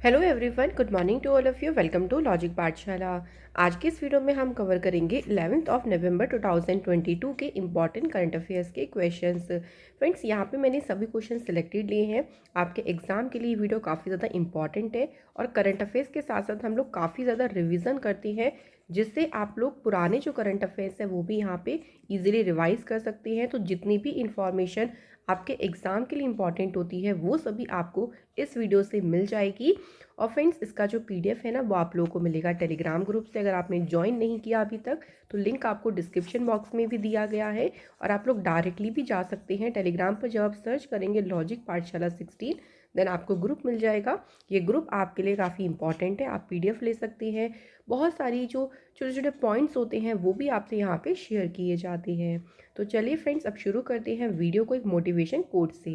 Hello everyone, good morning to all of you. Welcome to logic Pathshala. आज के इस video में हम कवर करेंगे 11th ऑफ नवंबर 2022 के इम्पॉर्टेंट करंट अफेयर्स के क्वेश्चंस। फ्रेंड्स, यहाँ पे मैंने सभी क्वेश्चन सिलेक्टेड लिए हैं। आपके एग्जाम के लिए वीडियो काफ़ी ज़्यादा इंपॉर्टेंट है और करंट अफेयर्स के साथ साथ हम लोग काफ़ी ज़्यादा रिविज़न करते हैं, जिससे आप लोग पुराने जो करंट अफेयर्स है वो भी यहाँ पे इजीली रिवाइज कर सकते हैं। तो जितनी भी इंफॉर्मेशन आपके एग्ज़ाम के लिए इंपॉर्टेंट होती है वो सभी आपको इस वीडियो से मिल जाएगी। और फ्रेंड्स, इसका जो पीडीएफ है ना वो आप लोगों को मिलेगा टेलीग्राम ग्रुप से। अगर आपने ज्वाइन नहीं किया अभी तक तो लिंक आपको डिस्क्रिप्शन बॉक्स में भी दिया गया है और आप लोग डायरेक्टली भी जा सकते हैं टेलीग्राम पर। जब आप सर्च करेंगे लॉजिक पाठशाला 16 देन आपको ग्रुप मिल जाएगा। ये ग्रुप आपके लिए काफ़ी इंपॉर्टेंट है, आप पीडीएफ ले सकते हैं। बहुत सारी जो छोटे छोटे पॉइंट्स होते हैं वो भी आपसे यहाँ पे शेयर किए जाते हैं। तो चलिए फ्रेंड्स, अब शुरू करते हैं वीडियो को एक मोटिवेशन कोट से।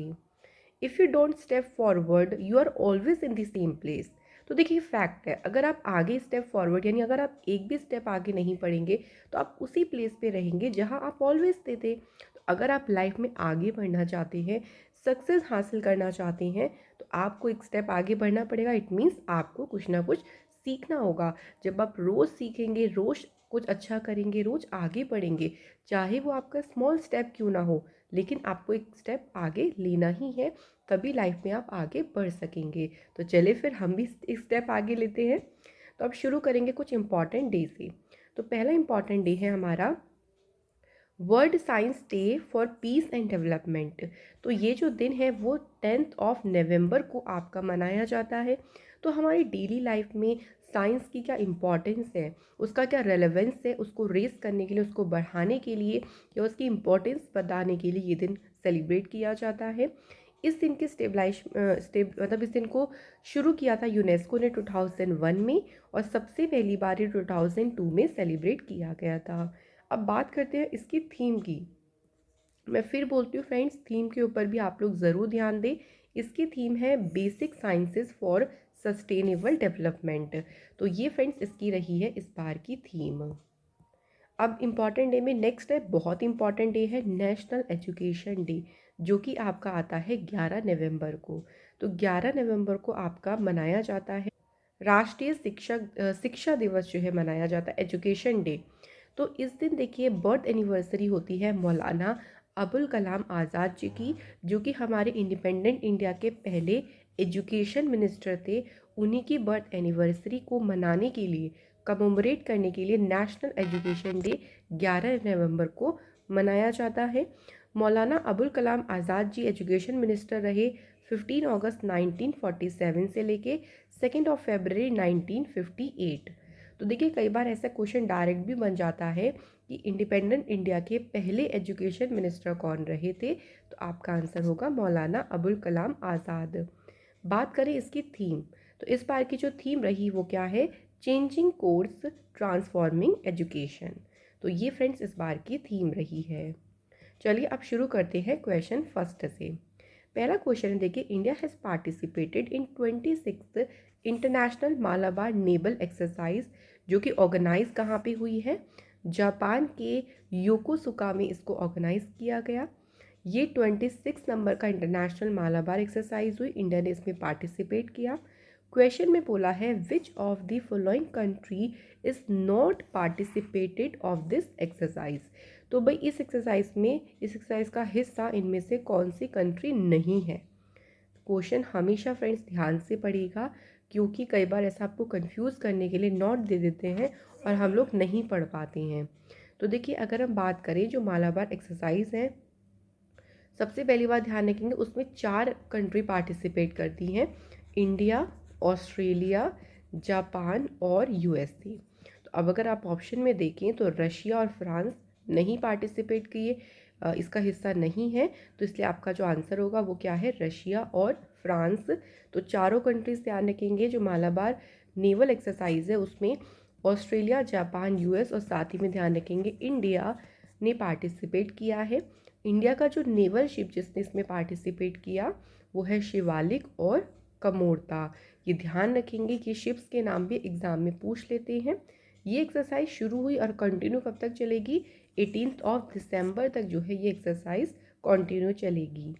If you don't step forward you are always in the same place. तो देखिए, फैक्ट है, अगर आप आगे स्टेप फॉरवर्ड यानी अगर आप एक भी स्टेप आगे नहीं बढ़ेंगे तो आप उसी प्लेस पे रहेंगे जहां आप ऑलवेज थे। तो अगर आप लाइफ में आगे बढ़ना चाहते हैं, सक्सेस हासिल करना चाहते हैं, तो आपको एक स्टेप आगे बढ़ना पड़ेगा। इट मीन्स आपको कुछ ना कुछ सीखना होगा। जब आप रोज़ सीखेंगे, रोज़ कुछ अच्छा करेंगे, रोज़ आगे बढ़ेंगे, चाहे वो आपका स्मॉल स्टेप क्यों ना हो, लेकिन आपको एक स्टेप आगे लेना ही है, तभी लाइफ में आप आगे बढ़ सकेंगे। तो चलिए फिर हम भी एक स्टेप आगे लेते हैं। तो अब शुरू करेंगे कुछ इंपॉर्टेंट डे से। तो पहला इंपॉर्टेंट डे है हमारा world science day for piece and development. तो ये जो दिन है वो 10th ऑफ नवंबर को आपका मनाया जाता है। तो हमारी डेली लाइफ में साइंस की क्या इम्पोर्टेंस है, उसका क्या रेलेवेंस है, उसको रेस करने के लिए, उसको बढ़ाने के लिए या उसकी इम्पोर्टेंस बताने के लिए ये दिन सेलिब्रेट किया जाता है। इस दिन के इस दिन को शुरू किया था यूनेस्को ने 2001 में और सबसे पहली बार ये 2002 में सेलिब्रेट किया गया था। अब बात करते हैं इसकी थीम की। मैं फिर बोलती हूँ फ्रेंड्स, थीम के ऊपर भी आप लोग ज़रूर ध्यान दें। इसकी थीम है basic sciences for sustainable development. तो ये फ्रेंड्स इसकी रही है इस बार की थीम। अब इम्पॉर्टेंट डे में नेक्स्ट है, बहुत इंपॉर्टेंट डे है नेशनल एजुकेशन डे, जो कि आपका आता है 11 नवंबर को। तो 11 नवंबर को आपका मनाया जाता है राष्ट्रीय शिक्षा दिवस जो है मनाया जाता है, एजुकेशन डे। तो इस दिन देखिए बर्थ एनिवर्सरी होती है मौलाना अबुल कलाम आज़ाद जी की, जो कि हमारे इंडिपेंडेंट इंडिया के पहले एजुकेशन मिनिस्टर थे। उन्हीं की बर्थ एनिवर्सरी को मनाने के लिए, कमोमरेट करने के लिए नेशनल एजुकेशन डे 11 नवंबर को मनाया जाता है। मौलाना अबुल कलाम आज़ाद जी एजुकेशन मिनिस्टर रहे 15 अगस्त 1947 से लेके 2 फरवरी 1958। तो देखिए, कई बार ऐसा क्वेश्चन डायरेक्ट भी बन जाता है कि इंडिपेंडेंट इंडिया के पहले एजुकेशन मिनिस्टर कौन रहे थे। तो आपका आंसर होगा मौलाना अबुल कलाम आज़ाद। बात करें इसकी थीम, तो इस बार की जो थीम रही वो क्या है, चेंजिंग कोर्स ट्रांसफॉर्मिंग एजुकेशन। तो ये फ्रेंड्स इस बार की थीम रही है। चलिए अब शुरू करते हैं क्वेश्चन फर्स्ट से। पहला क्वेश्चन देखिए, India has participated in 26th international Malabar naval exercise, जो कि ऑर्गेनाइज कहाँ पे हुई है, जापान के योकोसुका में इसको ऑर्गेनाइज किया गया। ये 26 नंबर का इंटरनेशनल मालाबार एक्सरसाइज हुई, इंडिया ने इसमें पार्टिसिपेट किया। क्वेश्चन में बोला है विच of the following country is not participated of this exercise. तो भाई इस एक्सरसाइज का हिस्सा इनमें से कौन सी कंट्री नहीं है। क्वेश्चन हमेशा फ्रेंड्स ध्यान से पढ़िएगा, क्योंकि कई बार ऐसा आपको कंफ्यूज करने के लिए नोट दे देते हैं और हम लोग नहीं पढ़ पाते हैं। तो देखिए, अगर हम बात करें जो मालाबार एक्सरसाइज है, सबसे पहली बात ध्यान रखेंगे उसमें 4 कंट्री पार्टिसिपेट करती हैं, इंडिया, ऑस्ट्रेलिया, जापान और यूएसए। तो अब अगर आप ऑप्शन में देखें तो रशिया और फ्रांस नहीं पार्टिसिपेट किए, इसका हिस्सा नहीं है। तो इसलिए आपका जो आंसर होगा वो क्या है, रशिया और फ्रांस। तो चारों कंट्रीज ध्यान रखेंगे। जो मालाबार नेवल एक्सरसाइज है उसमें ऑस्ट्रेलिया, जापान, यूएस और साथ ही में ध्यान रखेंगे इंडिया ने पार्टिसिपेट किया है। इंडिया का जो नेवल शिप जिसने इसमें पार्टिसिपेट किया वो है शिवालिक और कमोरता। ये ध्यान रखेंगे कि शिप्स के नाम भी एग्जाम में पूछ लेते हैं। ये एक्सरसाइज शुरू हुई और कंटिन्यू कब तक चलेगी, 18 दिसंबर तक जो है ये एक्सरसाइज कंटिन्यू चलेगी।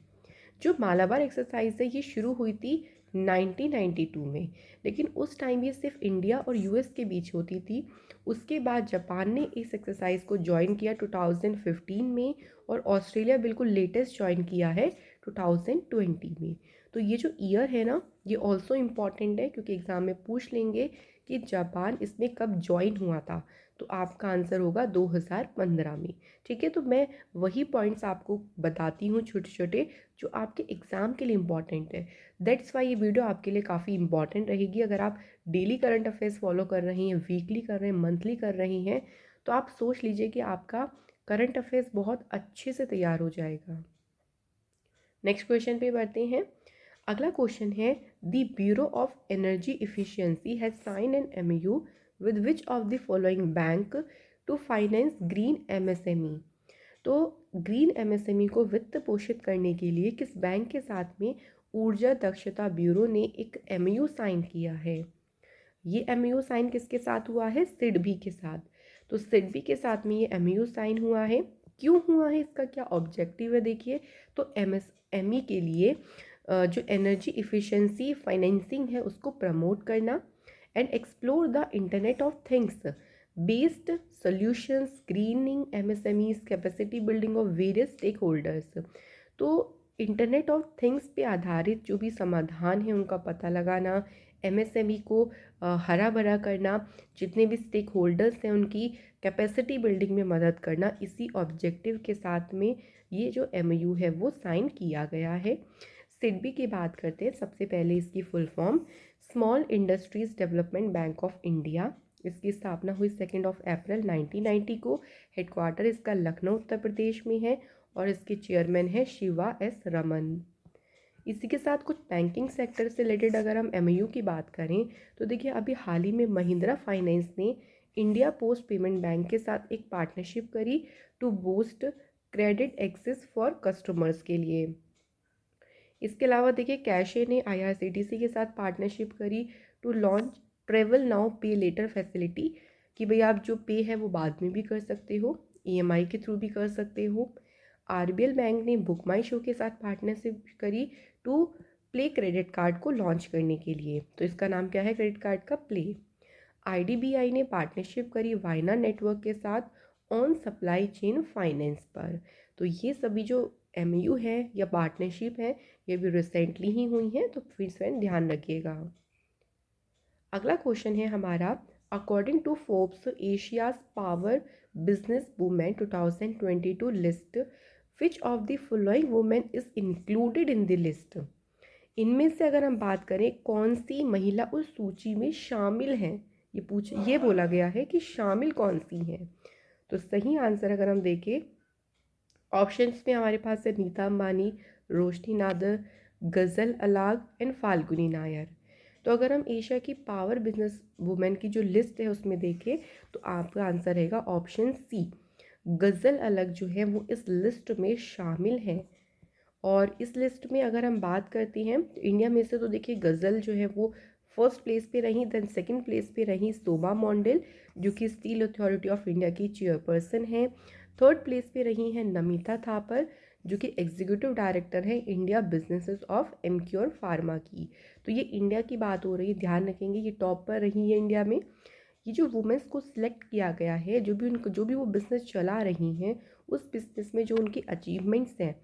जो मालाबार एक्सरसाइज है ये शुरू हुई थी 1992 में। लेकिन उस टाइम ये सिर्फ इंडिया और यूएस के बीच होती थी। उसके बाद जापान ने इस एक्सरसाइज को ज्वाइन किया 2015 में, और ऑस्ट्रेलिया बिल्कुल लेटेस्ट ज्वाइन किया है 2020 में। तो ये जो ईयर है ना, ये ऑल्सो इम्पॉर्टेंट है, क्योंकि एग्ज़ाम में पूछ लेंगे कि जापान इसमें कब ज्वाइन हुआ था। तो आपका आंसर होगा 2015 में। ठीक है, तो मैं वही पॉइंट्स आपको बताती हूँ छोटे छोटे, जो आपके एग्ज़ाम के लिए इम्पॉर्टेंट है। दैट्स वाई ये वीडियो आपके लिए काफ़ी इंपॉर्टेंट रहेगी। अगर आप डेली करंट अफेयर्स फॉलो कर रही हैं, वीकली कर रहे हैं, मंथली कर रही हैं, तो आप सोच लीजिए कि आपका करंट अफेयर्स बहुत अच्छे से तैयार हो जाएगा। नेक्स्ट क्वेश्चन पे बढ़ते हैं। अगला क्वेश्चन है, the bureau of energy efficiency has sign an MOU with which of the following bank to finance green MSME. तो ग्रीन एमएसएमई को वित्त पोषित करने के लिए किस बैंक के साथ में ऊर्जा दक्षता ब्यूरो ने एक एमओयू साइन किया है? ये एमओयू साइन किसके साथ हुआ है? सिडबी के साथ। तो सिडबी के साथ में ये एमओयू साइन हुआ है। क्यों हुआ है, इसका क्या ऑब्जेक्टिव है? देखिए, तो एमएसएमई के लिए जो एनर्जी इफिशिएंसी फाइनेंसिंग है उसको प्रमोट करना, and explore the internet of things based solutions, greening MSMEs, capacity building of various stakeholders. तो इंटरनेट ऑफ थिंग्स पे आधारित जो भी समाधान है उनका पता लगाना, एमएसएमई को हरा भरा करना, जितने भी स्टेक होल्डर्स हैं उनकी कैपेसिटी बिल्डिंग में मदद करना, इसी ऑब्जेक्टिव के साथ में ये जो एमओयू है वो साइन किया गया है। सिडबी की बात करते हैं। सबसे पहले इसकी full form small industries development bank of India. इसकी स्थापना हुई 2 अप्रैल 1990 को। हेडक्वार्टर इसका लखनऊ उत्तर प्रदेश में है, और इसके चेयरमैन है शिवा एस रमन। इसी के साथ कुछ बैंकिंग सेक्टर से रिलेटेड अगर हम एमओयू की बात करें, तो देखिए अभी हाल ही में महिंद्रा फाइनेंस ने इंडिया पोस्ट पेमेंट बैंक के साथ एक पार्टनरशिप करी to boost credit access for customers के लिए। इसके अलावा देखिए कैशे ने आईआरसीटीसी के साथ पार्टनरशिप करी टू लॉन्च ट्रेवल नाउ पे लेटर फैसिलिटी, कि भाई आप जो पे है वो बाद में भी कर सकते हो, ईएमआई के थ्रू भी कर सकते हो। आरबीएल बैंक ने बुक माई शो के साथ पार्टनरशिप करी टू प्ले क्रेडिट कार्ड को लॉन्च करने के लिए। तो इसका नाम क्या है क्रेडिट कार्ड का? प्ले। आईडीबीआई ने पार्टनरशिप करी वायना नेटवर्क के साथ ऑन सप्लाई चेन फाइनेंस पर। तो ये सभी जो एमओयू है या पार्टनरशिप है, ये भी रिसेंटली ही हुई हैं, तो फिर से ध्यान रखिएगा। अगला क्वेश्चन है हमारा, according to Forbes Asia's power business women 2022 list, which of the following women is included in the list? इनमें से अगर हम बात करें कौन सी महिला उस सूची में शामिल हैं, ये बोला गया है कि शामिल कौन सी हैं। तो सही आंसर अगर हम देखें, ऑप्शंस में हमारे पास है नीता अंबानी, रोशनी नादर, गज़ल अलाग एंड फाल्गुनी नायर। तो अगर हम एशिया की पावर बिजनेस वुमेन की जो लिस्ट है उसमें देखें, तो आपका आंसर रहेगा ऑप्शन सी, गज़ल अलग जो है वो इस लिस्ट में शामिल है। और इस लिस्ट में अगर हम बात करते हैं तो इंडिया में से तो देखिए गज़ल जो है वो फर्स्ट प्लेस पे रही, देन सेकंड प्लेस पे रही शोभा मोंडेल, जो कि स्टील अथॉरिटी ऑफ इंडिया की चेयरपर्सन है। थर्ड प्लेस पे रही हैं नमिता थापर, जो कि एग्जीक्यूटिव डायरेक्टर है India businesses of Emcure pharma की। तो ये इंडिया की बात हो रही है, ध्यान रखेंगे ये टॉप पर रही है इंडिया में। ये जो वुमेन्स को सिलेक्ट किया गया है, जो भी वो बिज़नेस चला रही हैं, उस बिज़नेस में जो उनकी अचीवमेंट्स हैं,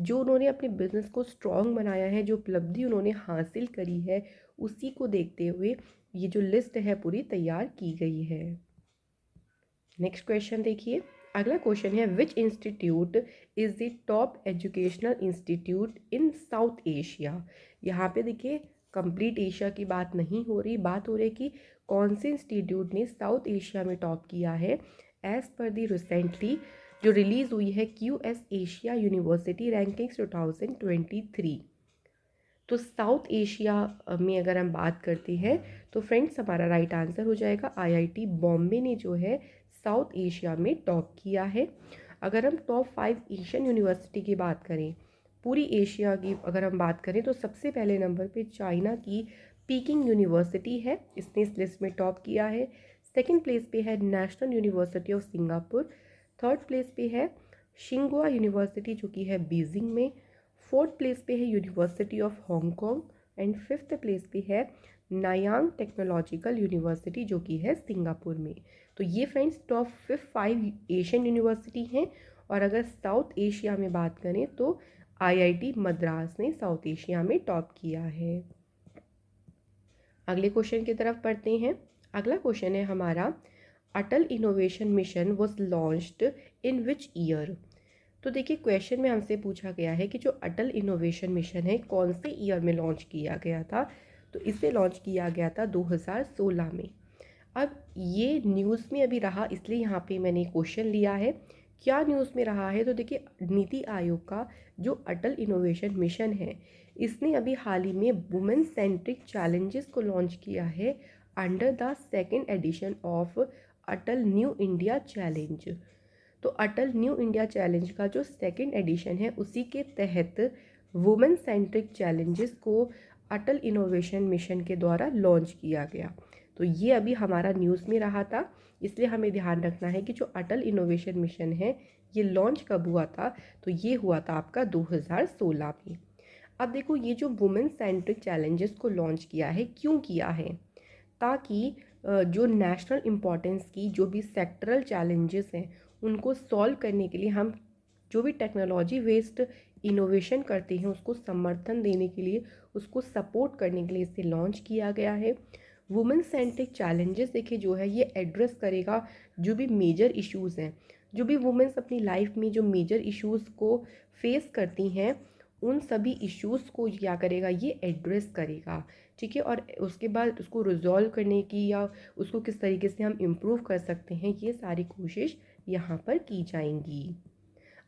जो उन्होंने अपने बिज़नेस को स्ट्रॉन्ग बनाया है, जो उपलब्धि उन्होंने हासिल करी है, उसी को देखते हुए ये जो लिस्ट है पूरी तैयार की गई है। नेक्स्ट क्वेश्चन देखिए। अगला क्वेश्चन है, which institute is the top educational institute in south Asia? यहाँ पे देखिए कंप्लीट एशिया की बात नहीं हो रही, बात हो रही कि कौन से इंस्टीट्यूट ने साउथ एशिया में टॉप किया है। एज पर दी रिसेंटली जो रिलीज़ हुई है QS एशिया यूनिवर्सिटी रैंकिंग्स 2023। तो साउथ एशिया में अगर हम बात करते हैं तो फ्रेंड्स हमारा राइट आंसर हो जाएगा IIT बॉम्बे ने जो है साउथ एशिया में टॉप किया है। अगर हम टॉप 5 एशियन यूनिवर्सिटी की बात करें, पूरी एशिया की अगर हम बात करें, तो सबसे पहले नंबर पे चाइना की पीकिंग यूनिवर्सिटी है, इसने इस लिस्ट में टॉप किया है। सेकंड प्लेस पे है national university of Singapore. Third place पे है शिंगुआ यूनिवर्सिटी जो कि है बीजिंग में। फोर्थ प्लेस पे है university of Hong Kong. And fifth place पे है नायांग टेक्नोलॉजिकल यूनिवर्सिटी जो कि है सिंगापुर में। तो ये फ्रेंड्स टॉप 5 एशियन यूनिवर्सिटी हैं। और अगर साउथ एशिया में बात करें तो आईआईटी मद्रास ने साउथ एशिया में टॉप किया है। अगले क्वेश्चन की तरफ पढ़ते हैं। अगला क्वेश्चन है हमारा, Atal innovation mission was launched in which year. तो देखिए क्वेश्चन में हमसे पूछा गया है कि जो अटल इनोवेशन मिशन है कौन से ईयर में लॉन्च किया गया था। तो इसे लॉन्च किया गया था 2016 में। अब ये न्यूज़ में अभी रहा, इसलिए यहाँ पे मैंने क्वेश्चन लिया है। क्या न्यूज़ में रहा है, तो देखिए नीति आयोग का जो अटल इनोवेशन मिशन है इसने अभी हाल ही में वुमेन सेंट्रिक चैलेंजेस को लॉन्च किया है under the second edition of Atal new India challenge. तो अटल न्यू इंडिया चैलेंज का जो सेकेंड एडिशन है उसी के तहत वुमेन सेंट्रिक चैलेंजेस को अटल इनोवेशन मिशन के द्वारा लॉन्च किया गया। तो ये अभी हमारा न्यूज़ में रहा था, इसलिए हमें ध्यान रखना है कि जो अटल इनोवेशन मिशन है ये लॉन्च कब हुआ था। तो ये हुआ था आपका 2016 में। अब देखो ये जो वुमेन सेंट्रिक चैलेंजेस को लॉन्च किया है, क्यों किया है, ताकि जो नेशनल इम्पोर्टेंस की जो भी सेक्टरल चैलेंजेस हैं उनको सॉल्व करने के लिए हम जो भी टेक्नोलॉजी बेस्ड इनोवेशन करते हैं उसको समर्थन देने के लिए, उसको सपोर्ट करने के लिए इसे लॉन्च किया गया है। वुमेन सेंट्रिक चैलेंजेस देखिए जो है ये एड्रेस करेगा जो भी मेजर इश्यूज़ हैं, जो भी वुमेन्स अपनी लाइफ में जो मेजर इश्यूज़ को फेस करती हैं उन सभी इश्यूज़ को क्या करेगा, ये एड्रेस करेगा। ठीक है, और उसके बाद उसको रिजॉल्व करने की या उसको किस तरीके से हम इम्प्रूव कर सकते हैं ये सारी कोशिश यहाँ पर की जाएंगी।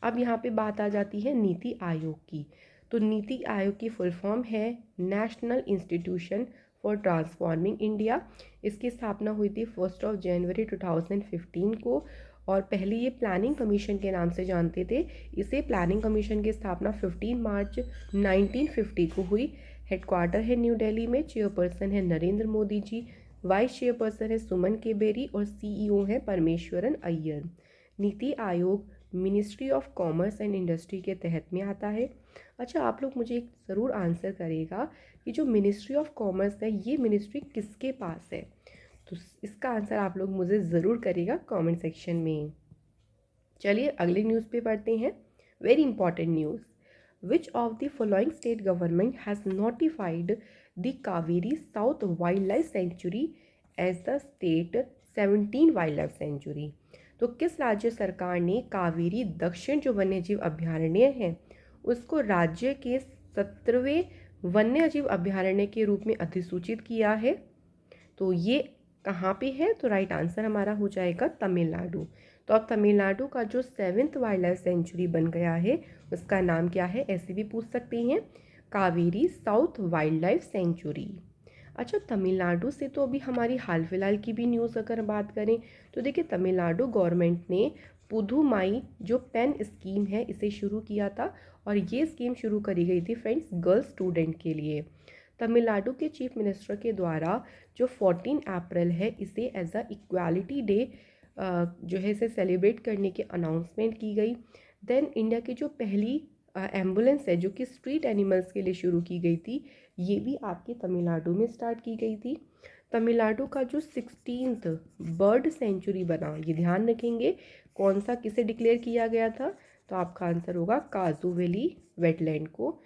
अब यहाँ पे बात आ जाती है नीति आयोग की। तो नीति आयोग की फुल फॉर्म है national institution for transforming India. इसकी स्थापना हुई थी 1 जनवरी 2015 को, और पहले ये प्लानिंग कमीशन के नाम से जानते थे। इसे प्लानिंग कमीशन की स्थापना 15 मार्च 1950 को हुई। हेडक्वार्टर है न्यू दिल्ली में। चेयरपर्सन है नरेंद्र मोदी जी, वाइस चेयरपर्सन है सुमन केबेरी और सीईओ है Parameswaran Iyer. NITI Aayog ministry of commerce and industry के तहत में आता है। अच्छा, आप लोग मुझे एक ज़रूर आंसर करेगा कि जो मिनिस्ट्री ऑफ कॉमर्स है ये मिनिस्ट्री किसके पास है। तो इसका आंसर आप लोग मुझे ज़रूर करेगा कमेंट सेक्शन में। चलिए अगले न्यूज़ पे पढ़ते हैं। Very important news, which of the following state government has notified the Kaveri south wildlife sanctuary as the state 17 wildlife sanctuary. तो किस राज्य सरकार ने कावेरी दक्षिण जो वन्यजीव अभयारण्य है उसको राज्य के 17वें वन्यजीव अभयारण्य के रूप में अधिसूचित किया है। तो ये कहाँ पे है, तो राइट आंसर हमारा हो जाएगा तमिलनाडु। तो अब तमिलनाडु का जो 7th वाइल्ड लाइफ सेंचुरी बन गया है उसका नाम क्या है, ऐसे भी पूछ सकते हैं, Kaveri south wildlife century. अच्छा, तमिलनाडु से तो अभी हमारी हाल फिलहाल की भी न्यूज़ अगर बात करें तो देखिए तमिलनाडु गवर्नमेंट ने पुधुमाई जो पेन स्कीम है इसे शुरू किया था, और ये स्कीम शुरू करी गई थी फ्रेंड्स गर्ल्स स्टूडेंट के लिए। तमिलनाडु के चीफ मिनिस्टर के द्वारा जो 14 अप्रैल है इसे एज अ इक्वालिटी डे जो है इसे सेलिब्रेट करने की अनाउंसमेंट की गई। देन इंडिया की जो पहली एम्बुलेंस है जो कि स्ट्रीट एनिमल्स के लिए शुरू की गई थी, ये भी आपके तमिलनाडु में स्टार्ट की गई थी। तमिलनाडु का जो 16th बर्ड सेंचुरी बना, ये ध्यान रखेंगे कौन सा किसे डिक्लेयर किया गया था, तो आपका आंसर होगा काजू वैली वेटलैंड को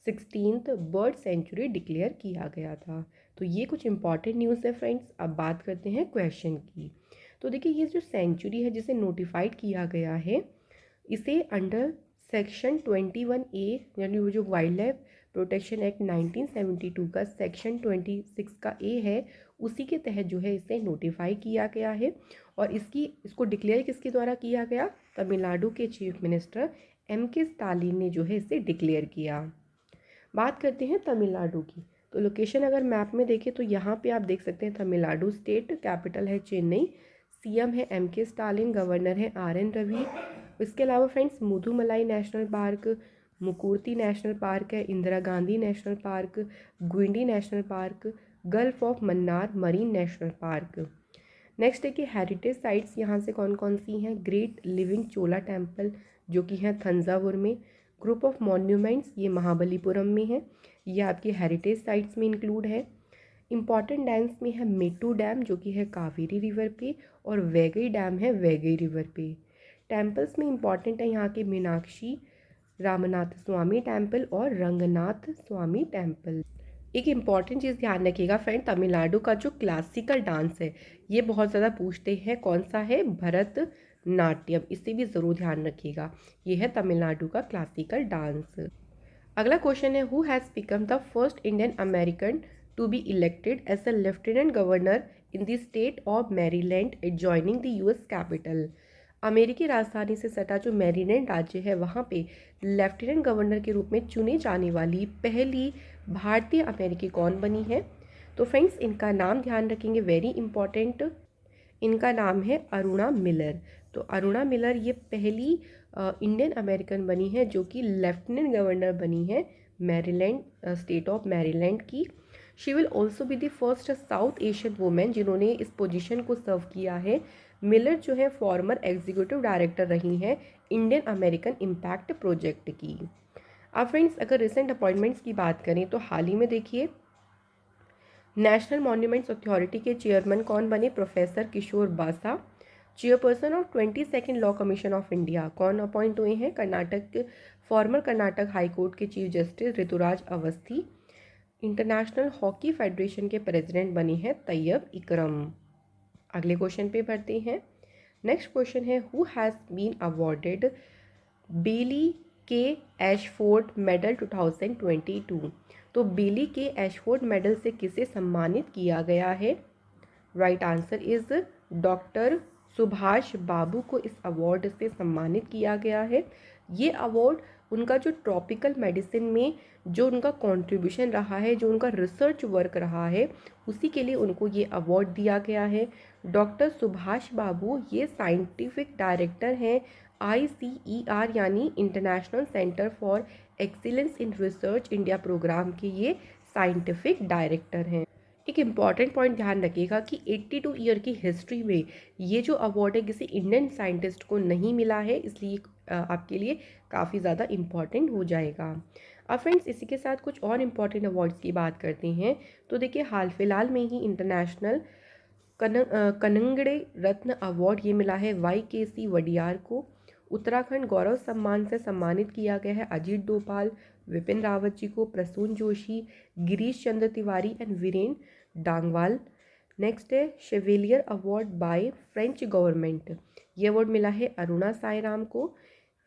16th बर्ड सेंचुरी डिक्लेयर किया गया था। तो ये कुछ इंपॉर्टेंट न्यूज़ है फ्रेंड्स। अब बात करते हैं क्वेश्चन की। तो देखिए ये जो सेंचुरी है जिसे नोटिफाइड किया गया है इसे अंडर सेक्शन 21A यानी वो जो वाइल्ड लाइफ प्रोटेक्शन एक्ट 1972 का सेक्शन 26 का ए है उसी के तहत जो है इसे नोटिफाई किया गया है। और इसको डिक्लेयर किसके द्वारा किया गया, तमिलनाडु के चीफ मिनिस्टर M.K. स्टालिन ने जो है इसे डिक्लेयर किया। बात करते हैं तमिलनाडु की। तो लोकेशन अगर मैप में देखें तो यहाँ पे आप देख सकते हैं तमिलनाडु स्टेट, कैपिटल है चेन्नई, सीएम है M.K. स्टालिन, गवर्नर है R.N. रवि। इसके अलावा friends Mudumalai national park, Mukurti national park है, Indira Gandhi national park, Guindy national park, gulf of Mannar marine national park. Next है कि हेरिटेज साइट्स यहाँ से कौन कौन सी हैं, ग्रेट लिविंग चोला टेम्पल जो कि है थंजावुर में, ग्रुप ऑफ मॉन्यूमेंट्स ये महाबलीपुरम में है, ये आपके हेरिटेज साइट्स में इंक्लूड है। इम्पॉर्टेंट डैम्स में है मेट्टू डैम जो कि है कावेरी रिवर पे, और वैगई डैम है वैगई रिवर पे। टेम्पल्स में इम्पॉर्टेंट है यहाँ के मीनाक्षी रामनाथ स्वामी टेम्पल और रंगनाथ स्वामी टेम्पल। एक इम्पॉर्टेंट चीज़ ध्यान रखिएगा फ्रेंड, तमिलनाडु का जो क्लासिकल डांस है ये बहुत ज़्यादा पूछते हैं, कौन सा है, भरतनाट्यम, इसे भी ज़रूर ध्यान रखिएगा। ये है तमिलनाडु का क्लासिकल डांस। अगला क्वेश्चन है, who has become the first Indian American to be elected as a lieutenant governor in the state of Maryland adjoining the US capital. अमेरिकी राजधानी से सटा जो मैरीलैंड राज्य है वहाँ पे लेफ्टिनेंट गवर्नर के रूप में चुनी जाने वाली पहली भारतीय अमेरिकी कौन बनी है? तो फ्रेंड्स इनका नाम ध्यान रखेंगे, वेरी इंपॉर्टेंट, इनका नाम है अरुणा मिलर। तो अरुणा मिलर ये पहली इंडियन अमेरिकन बनी है जो कि लेफ्टिनेंट गवर्नर बनी है मैरीलैंड, स्टेट ऑफ मैरीलैंड की। She will also be the first south Asian women जिन्होंने इस पोजीशन को सर्व किया है। मिलर जो है फॉर्मर एग्जीक्यूटिव डायरेक्टर रही हैं इंडियन अमेरिकन इम्पैक्ट प्रोजेक्ट की। अब फ्रेंड्स अगर रिसेंट अपॉइंटमेंट्स की बात करें तो हाल ही में देखिए नेशनल मॉन्यूमेंट्स अथॉरिटी के चेयरमैन कौन बने? Professor Kishore Basa. Chairperson of 22nd law commission of India कौन अपॉइंट हुए हैं? कर्नाटक के फॉर्मर कर्नाटक हाई कोर्ट के chief justice Rituraj Awasthi. International hockey federation के प्रेसिडेंट बने हैं तैयब इकरम। अगले क्वेश्चन पे बढ़ते हैं। नेक्स्ट क्वेश्चन है, who has been awarded Bailey K Ashford medal 2022। तो बेली के एशफोर्ड मेडल से किसे सम्मानित किया गया है? Right answer is doctor Subhash Babu को इस अवार्ड से सम्मानित किया गया है। ये अवार्ड उनका जो ट्रॉपिकल मेडिसिन में जो उनका कंट्रीब्यूशन रहा है, जो उनका रिसर्च वर्क रहा है, उसी के लिए उनको ये अवार्ड दिया गया है। डॉक्टर सुभाष बाबू ये साइंटिफिक डायरेक्टर हैं ICER यानी international centre for excellence in research India programme के ये साइंटिफिक डायरेक्टर हैं। एक इम्पॉर्टेंट पॉइंट ध्यान रखिएगा कि 82 ईयर की हिस्ट्री में ये जो अवार्ड है किसी इंडियन साइंटिस्ट को नहीं मिला है, इसलिए आपके लिए काफ़ी ज़्यादा इम्पॉर्टेंट हो जाएगा। अब फ्रेंड्स इसी के साथ कुछ और इम्पॉर्टेंट अवार्ड्स की बात करते हैं। तो देखिए हाल फिलहाल में ही इंटरनेशनल कनंगड़े रत्न अवार्ड ये मिला है YKC वडियार को। उत्तराखंड गौरव सम्मान से सम्मानित किया गया है अजीत डोभाल, विपिन रावत जी को, प्रसून जोशी, गिरीश चंद्र तिवारी एंड वीरेन डांगवाल। नेक्स्ट है chevalier award by French government, ये अवार्ड मिला है अरुणा साईराम को।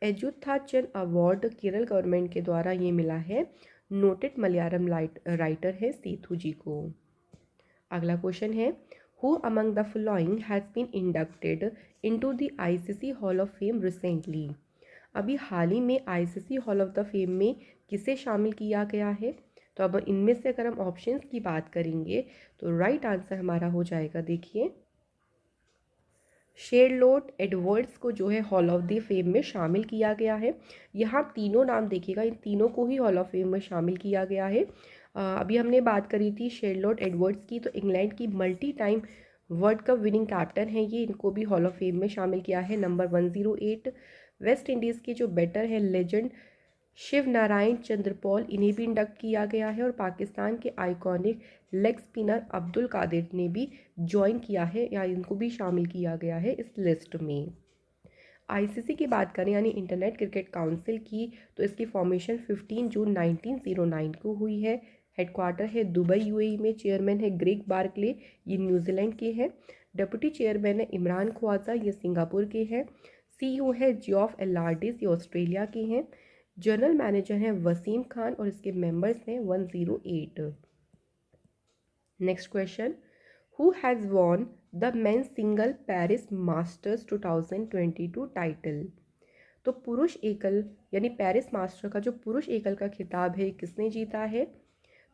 एजुथाचन अवार्ड केरल गवर्नमेंट के द्वारा ये मिला है नोटेड मलयालम राइटर है सेथु जी को। अगला क्वेश्चन है, who among the following has been inducted into the ICC hall of fame recently. अभी हाल ही में ICC hall of the fame में किसे शामिल किया गया है? तो अब इनमें से अगर हम ऑप्शंस की बात करेंगे तो राइट आंसर हमारा हो जाएगा, देखिए शेरलोट एडवर्ड्स को जो है हॉल ऑफ द फेम में शामिल किया गया है। यहाँ तीनों नाम देखिएगा, इन तीनों को ही हॉल ऑफ फेम में शामिल किया गया है। अभी हमने बात करी थी शेरलोट एडवर्ड्स की, तो इंग्लैंड की multi time world cup winning captain है ये, इनको भी हॉल ऑफ फेम में शामिल किया है नंबर 108। वेस्ट इंडीज़ के जो बैटर है लेजेंड शिव नारायण चंद्रपॉल, इन्हें भी इंडक्ट किया गया है। और पाकिस्तान के iconic leg spinner Abdul Qadir ने भी ज्वाइन किया है या इनको भी शामिल किया गया है इस लिस्ट में। ICC की बात करें यानी इंटरनेट क्रिकेट काउंसिल की, तो इसकी फॉर्मेशन 15 जून 1909 को हुई है। हेडक्वार्टर है दुबई UAE में। चेयरमैन है ग्रेग बार्कले, ये न्यूजीलैंड के हैं। डिप्टी चेयरमैन है इमरान ख्वाजा, ये सिंगापुर के हैं। CEO है जियोफ एलार्डिस, ये ऑस्ट्रेलिया के हैं। जनरल मैनेजर हैं वसीम खान और इसके मेंबर्स हैं 108। Next question, who has won the men's single Paris masters 2022 title. तो पुरुष एकल यानी पेरिस मास्टर का जो पुरुष एकल का खिताब है किसने जीता है?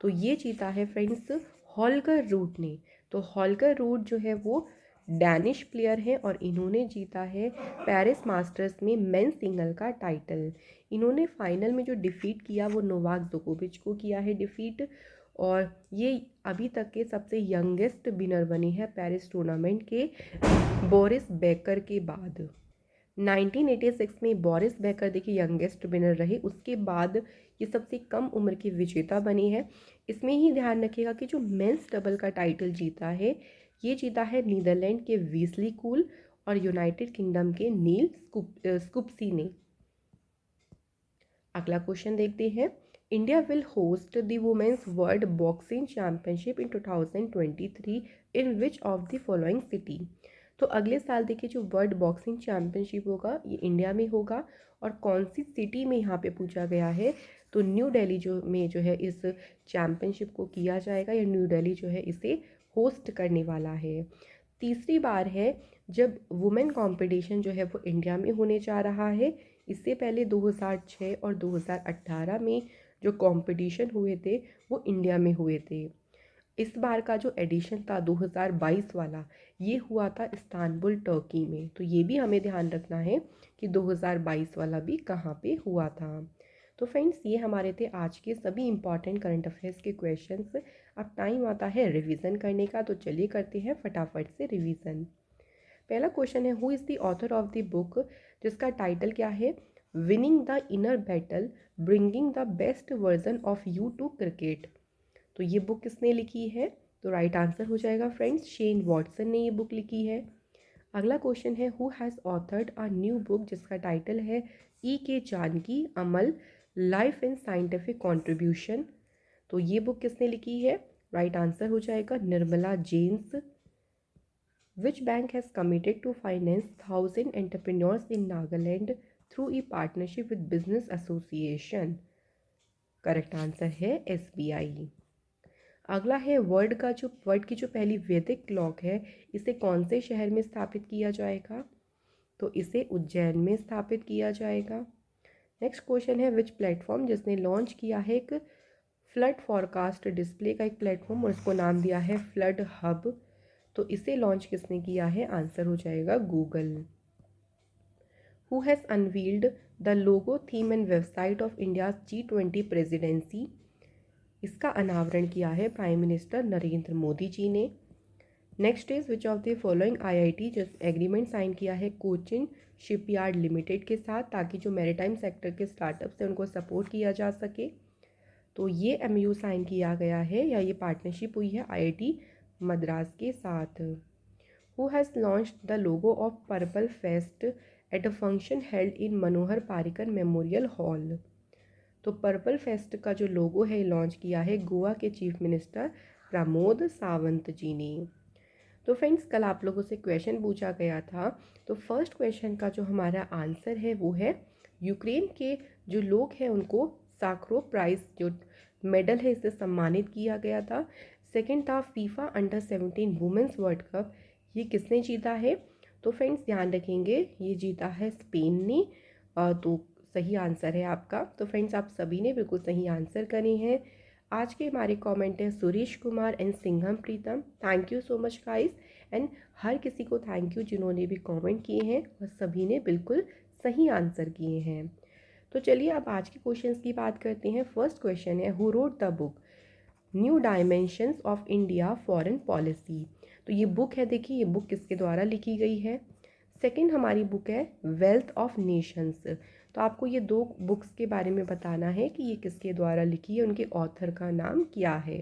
तो ये जीता है फ्रेंड्स हॉल्गर रूट ने। तो हॉल्गर रूट जो है वो डैनिश प्लेयर है और इन्होंने जीता है पेरिस मास्टर्स में मेंस सिंगल का टाइटल। इन्होंने फाइनल में जो डिफीट किया वो नोवाक जोकोविच को किया है डिफीट, और ये अभी तक के सबसे यंगेस्ट विनर बने हैं पेरिस टूर्नामेंट के बोरिस बेकर के बाद। 1986 में बोरिस बेकर देखिए यंगेस्ट विनर रहे, उसके बाद ये सबसे कम उम्र के विजेता बने हैं। इसमें ही ध्यान रखिएगा कि जो मेंस डबल का टाइटल जीता है, ये जीता है नीदरलैंड के वीसली कूल और यूनाइटेड किंगडम के नील स्कूप्सी ने। अगला क्वेश्चन देखते हैं। India will host the women's world boxing championship in 2023 in which of the following city. तो अगले साल देखिए जो वर्ल्ड बॉक्सिंग चैंपियनशिप होगा ये इंडिया में होगा, और कौन सी सिटी में यहाँ पे पूछा गया है, तो न्यू दिल्ली जो है इस चैंपियनशिप को किया जाएगा, या न्यू दिल्ली जो है इसे होस्ट करने वाला है। तीसरी बार है जब वुमेन कंपटीशन जो है वो इंडिया में होने जा रहा है। इससे पहले 2006 और 2018 में जो कंपटीशन हुए थे वो इंडिया में हुए थे। इस बार का जो एडिशन था 2022 वाला, ये हुआ था इस्तांबुल टर्की में। तो ये भी हमें ध्यान रखना है कि 2022 वाला भी कहाँ पे हुआ था। तो फ्रेंड्स ये हमारे थे आज के सभी इंपॉर्टेंट करंट अफेयर्स के क्वेश्चंस। अब टाइम आता है रिवीजन करने का, तो चलिए करते हैं फटाफट से रिवीजन। पहला क्वेश्चन है, who is the author of the book, जिसका टाइटल क्या है, winning the inner battle bringing the best version of you to cricket. तो ये बुक किसने लिखी है, तो राइट आंसर हो जाएगा फ्रेंड्स शेन वॉटसन ने ये बुक लिखी है। अगला क्वेश्चन है, who has authored a new book, जिसका टाइटल है ई के जानकी अमल लाइफ एंड साइंटिफिक कॉन्ट्रीब्यूशन। तो ये बुक किसने लिखी है, राइट आंसर हो जाएगा Nirmala James. Which bank has committed to finance 1,000 entrepreneurs in Nagaland through a partnership with Business Association? Correct answer है SBI। अगला है वर्ल्ड की जो पहली वैदिक क्लॉक है, इसे कौन से शहर में स्थापित किया जाएगा, तो इसे उज्जैन में स्थापित किया जाएगा। नेक्स्ट क्वेश्चन है, विच प्लेटफॉर्म, जिसने लॉन्च किया है एक फ्लड फॉरकास्ट डिस्प्ले का एक प्लेटफॉर्म और इसको नाम दिया है फ्लड हब, तो इसे लॉन्च किसने किया है, आंसर हो जाएगा Google. Who has unveiled the logo theme and website of India's G20 presidency. इसका अनावरण किया है प्राइम मिनिस्टर नरेंद्र मोदी जी ने। Next is which of the following IIT जिस एग्रीमेंट साइन किया है कोचिन शिपयार्ड लिमिटेड के साथ, ताकि जो मैरीटाइम सेक्टर के स्टार्टअप्स हैं उनको सपोर्ट किया जा सके। तो ये MOU साइन किया गया है या ये पार्टनरशिप हुई है IIT मद्रास के साथ। Who has launch the logo of purple fest at a function held in Manohar Parrikar memorial hall. तो पर्पल फेस्ट का जो लोगो है लॉन्च किया है गोवा के चीफ मिनिस्टर प्रमोद सावंत जी ने। तो फ्रेंड्स कल आप लोगों से क्वेश्चन पूछा गया था, तो फर्स्ट क्वेश्चन का जो हमारा आंसर है वो है यूक्रेन के जो लोग हैं उनको साखरोव प्राइज़ जो मेडल है इससे सम्मानित किया गया था। सेकंड था FIFA under 17 women's world cup, ये किसने जीता है, तो फ्रेंड्स ध्यान रखेंगे ये जीता है स्पेन ने। तो सही आंसर है आपका। तो फ्रेंड्स आप सभी ने बिल्कुल सही आंसर करे हैं। आज के हमारे कमेंट है Suresh Kumar and Singham Pritam, thank you so much guys. And हर किसी को थैंक यू जिन्होंने भी कमेंट किए हैं और सभी ने बिल्कुल सही आंसर किए हैं। तो चलिए अब आज के क्वेश्चंस की बात करते हैं। फर्स्ट क्वेश्चन है, who wrote the book new dimensions of India foreign policy. तो ये बुक है, देखिए ये बुक किसके द्वारा लिखी गई है। सेकंड हमारी बुक है वेल्थ ऑफ नेशंस। तो आपको ये दो बुक्स के बारे में बताना है कि ये किसके द्वारा लिखी है, उनके ऑथर का नाम क्या है।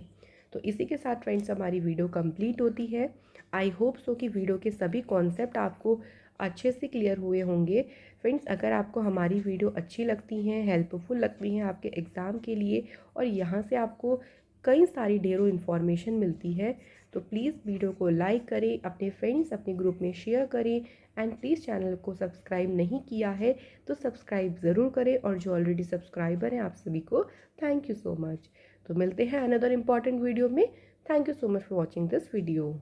तो इसी के साथ फ्रेंड्स हमारी वीडियो कंप्लीट होती है। आई होप सो कि वीडियो के सभी कॉन्सेप्ट आपको अच्छे से क्लियर हुए होंगे। फ्रेंड्स अगर आपको हमारी वीडियो अच्छी लगती हैं, हेल्पफुल लगती हैं आपके एग्ज़ाम के लिए, और यहाँ से आपको कई सारी ढेरों इन्फॉर्मेशन मिलती है, तो प्लीज़ वीडियो को लाइक करें, अपने फ्रेंड्स अपने ग्रुप में शेयर करें, एंड प्लीज़ चैनल को सब्सक्राइब नहीं किया है तो सब्सक्राइब ज़रूर करें, और जो ऑलरेडी सब्सक्राइबर हैं आप सभी को थैंक यू सो मच। तो मिलते हैं अनदर इम्पॉर्टेंट वीडियो में। Thank you so much for watching this video.